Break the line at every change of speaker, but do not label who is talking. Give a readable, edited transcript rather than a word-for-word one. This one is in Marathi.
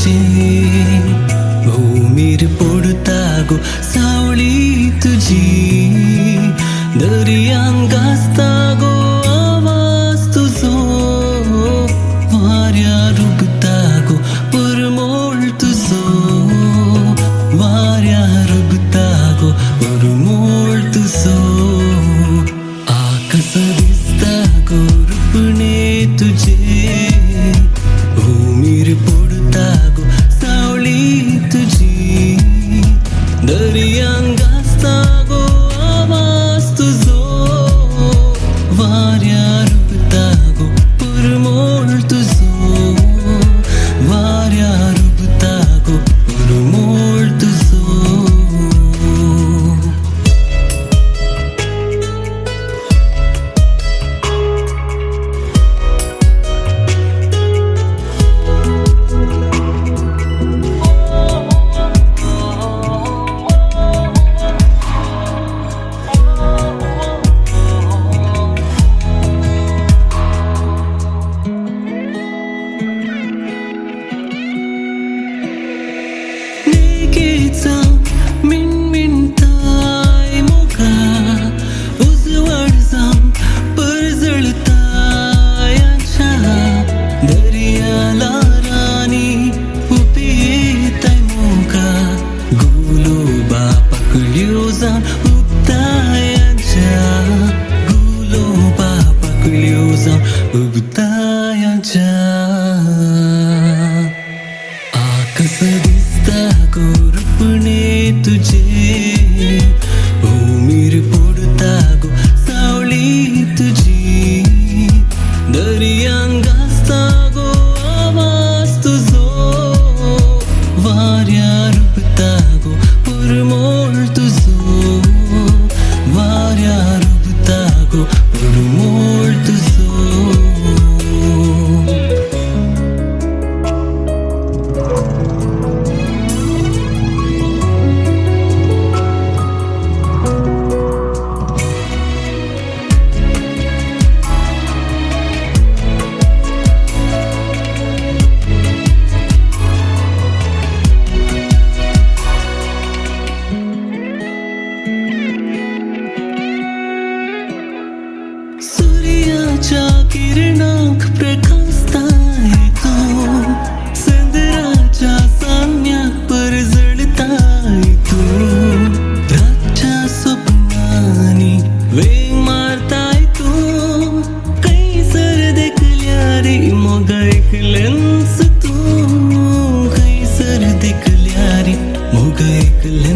तुझे भूमीर पडता गो सावळी तुझी दर्यान गाजता गो आवाज तुझो वाऱ्यार उगता गो परमोळ तुझो वाऱ्यार उगता गो परमोळ तुझो आकाश दिसता गो रुपणे तुझे भूमीर पडता गो सावळी तुझी दर्यान गाजता गो आवाज तुझो वाऱ्यार उगता गो परमोळ तुझो वाऱ्यार उगता गो परमोळ तुझो मिनमिनताय मोगा उजवाड जाम परजळतायाच्या दर्याला राणी उभी येताय मोगा गुलोबा पकडल्यो जाम उबतायाच्या गुलोबा पकडल्यो जाम उबतायाच्या आकाश दिसता गो रुपणे तुझे भूमीर पडता गो सावळी तुझी दर्यान गाजता गो आवाज तुझो वाऱ्यार उगता गो परमोळ तुझो वाऱ्यार उगता गो परमोळ तुझो सूर्याच्या किरणांक प्रकाशताय तू चंद्राच्या सामन्याक परजळताय तू रातच्या स्वप्नांनी वेग मारताय तू कैसर देखल्या रे मोगा ऐकलंस तू कैसर देखल्या रे मोगा ऐकलं